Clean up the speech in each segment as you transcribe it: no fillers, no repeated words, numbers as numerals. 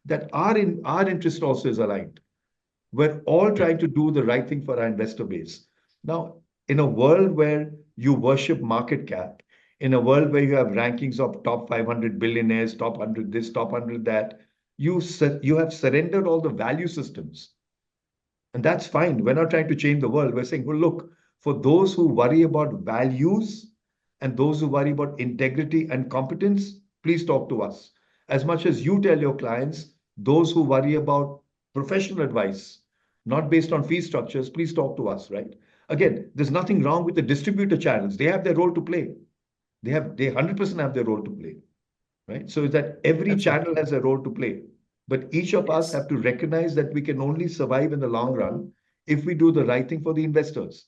that our interest also is aligned. We're all trying to do the right thing for our investor base. Now, in a world where you worship market cap, in a world where you have rankings of top 500 billionaires, top 100 this, top 100 that, you have surrendered all the value systems. And that's fine. We're not trying to change the world. We're saying, well, look, for those who worry about values and those who worry about integrity and competence, please talk to us. As much as you tell your clients, those who worry about professional advice, not based on fee structures, please talk to us, right? Again, there's nothing wrong with the distributor channels. They have their role to play. They 100% have their role to play, right? So that every channel Absolutely. has a role to play. But each of us Yes. have to recognize that we can only survive in the long run if we do the right thing for the investors.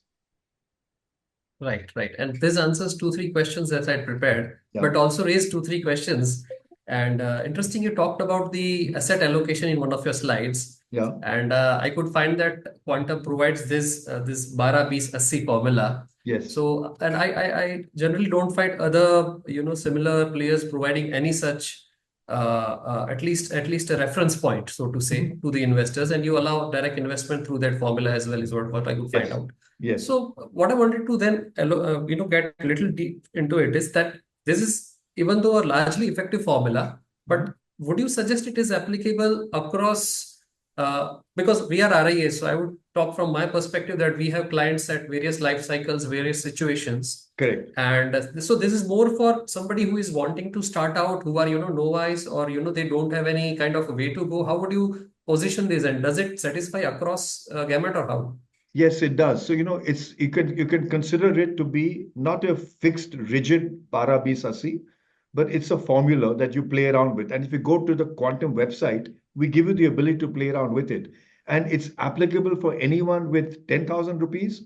Right, right. And this answers two, three questions that I prepared, Yeah, but also raised two, three questions. And interesting, you talked about the asset allocation in one of your slides. yeah, And I could find that Quantum provides this Barah-Bees-Assi formula. yes, So, and I generally don't find other, similar players providing any such, at least a reference point, so to say, mhm, to the investors. And you allow direct investment through that formula as well, is what I could find yes, out. yes. So what I wanted to then, get a little deep into it is that this is, even though a largely effective formula, Mhm. but would you suggest it is applicable across, because we are RIAs, so I would talk from my perspective that we have clients at various life cycles, various situations. Correct. And so this is more for somebody who is wanting to start out, who are, novice, or, they don't have any kind of way to go. How would you position this, and does it satisfy across gamut, or how? Yes, it does. So, it's you can consider it to be not a fixed, rigid Barah-Bees-Assi, but it's a formula that you play around with. And if you go to the Quantum website, we give you the ability to play around with it. And it's applicable for anyone with 10,000 rupees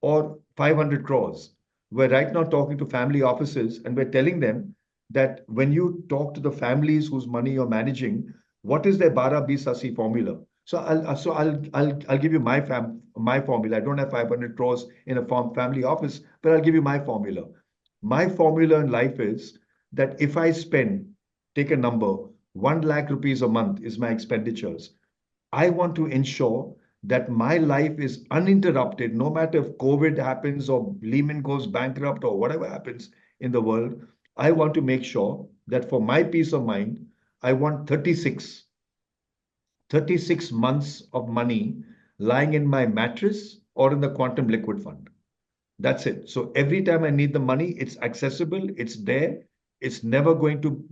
or 500 crores. We're right now talking to family offices and we're telling them that when you talk to the families whose money you're managing, what is their Bara Bisasi formula? So I'll give you my formula. I don't have 500 crores in a family office, but I'll give you my formula. My formula in life is that if I spend, take a number, 1 lakh rupees a month is my expenditures. I want to ensure that my life is uninterrupted, no matter if COVID happens or Lehman goes bankrupt or whatever happens in the world. I want to make sure that for my peace of mind, I want 36 months of money lying in my mattress or in the quantum liquid fund. That's it. So every time I need the money, it's accessible, it's there, it's never going to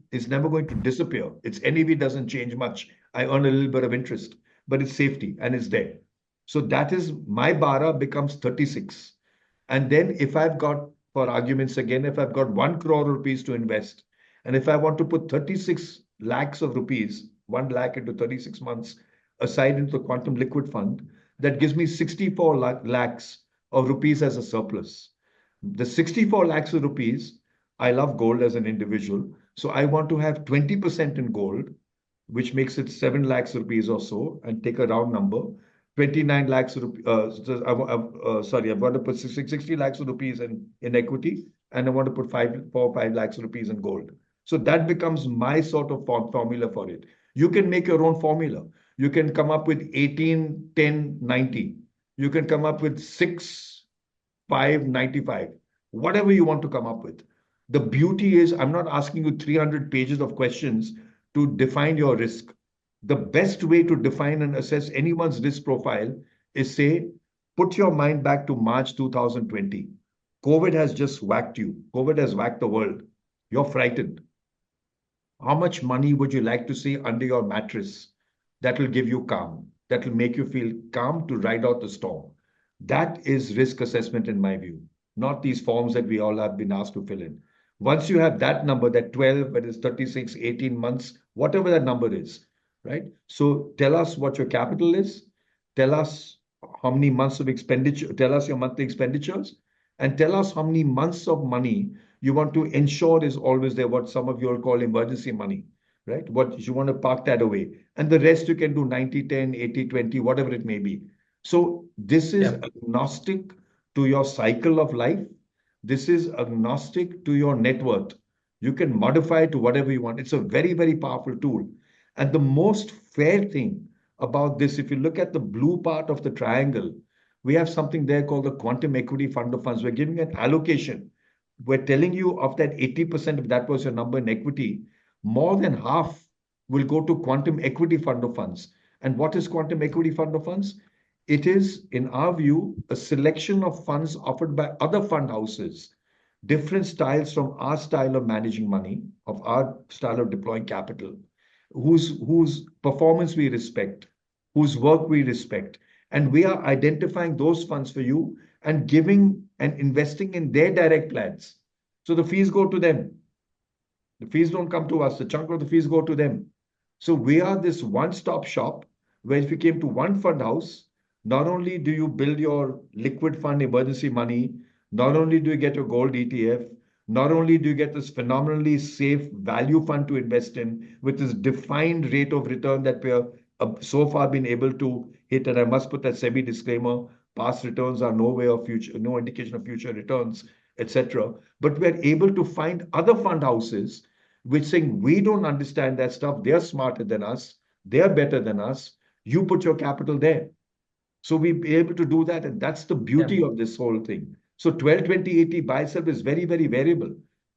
disappear. Its NAV doesn't change much. I earn a little bit of interest, but it's safety and it's there. So that is my bara becomes 36. And then if I've got, for arguments again, if I've got 1 crore rupees to invest, and if I want to put 36 lakhs of rupees, 1 lakh into 36 months aside into the quantum liquid fund, that gives me 64 lakhs of rupees as a surplus. The 64 lakhs of rupees, I love gold as an individual. So I want to have 20% in gold, which makes it 7 lakhs rupees or so, and take a round number. 29 lakhs rupees, sorry, I want to put 60 lakhs rupees in equity, and I want to put 5 lakhs rupees in gold. So that becomes my sort of formula for it. You can make your own formula. You can come up with 18, 10, 90. You can come up with 6, 5, 95. Whatever you want to come up with. The beauty is, I'm not asking you 300 pages of questions to define your risk. The best way to define and assess anyone's risk profile is say, put your mind back to March 2020. COVID has just whacked you. COVID has whacked the world. You're frightened. How much money would you like to see under your mattress that will give you calm, that will make you feel calm to ride out the storm? That is risk assessment in my view, not these forms that we all have been asked to fill in. Once you have that number, that 12, whether it's 36, 18 months, whatever that number is, right? So tell us what your capital is, tell us how many months of expenditure, tell us your monthly expenditures, and tell us how many months of money you want to ensure is always there, what some of you will call emergency money, right? What you want to park that away. And the rest you can do 90-10, 80-20, whatever it may be. So this is Yeah. agnostic to your cycle of life. This is agnostic to your net worth. You can modify it to whatever you want. It's a very, very powerful tool. And the most fair thing about this, if you look at the blue part of the triangle, we have something there called the quantum equity fund of funds. We're giving an allocation. We're telling you of that 80%, if that was your number in equity, more than half will go to quantum equity fund of funds. And what is quantum equity fund of funds? It is, in our view, a selection of funds offered by other fund houses, different styles from our style of managing money, of our style of deploying capital, whose performance we respect, whose work we respect. And we are identifying those funds for you and giving and investing in their direct plans. So the fees go to them. The fees don't come to us. The chunk of the fees go to them. So we are this one-stop shop where if you came to one fund house, not only do you build your liquid fund emergency money, not only do you get your gold ETF, not only do you get this phenomenally safe value fund to invest in with this defined rate of return that we are so far been able to hit. And I must put that SEBI disclaimer, past returns are no way of future, no indication of future returns, etc. But we're able to find other fund houses which saying we don't understand that stuff. They're smarter than us. They're better than us. You put your capital there. So we be able to do that. And that's the Yeah. beauty of this whole thing. So 12, 20, 80 buy sell is very, very variable.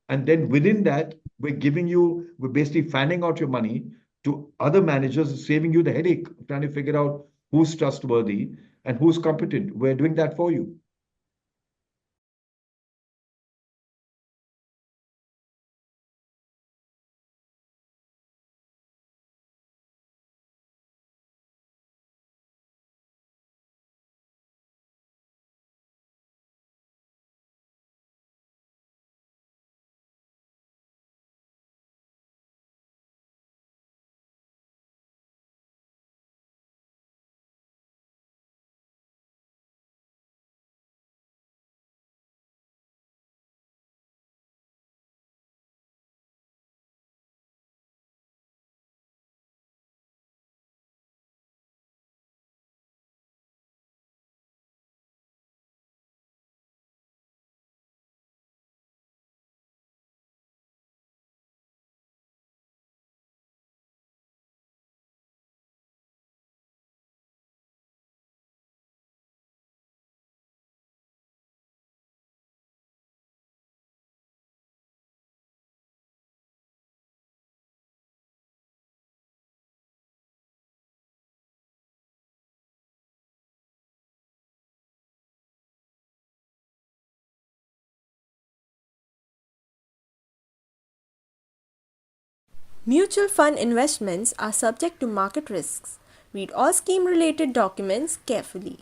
And then within that, we're basically fanning out your money to other managers, saving you the headache of trying to figure out who's trustworthy and who's competent. We're doing that for you. Mutual fund investments are subject to market risks. Read all scheme related documents carefully.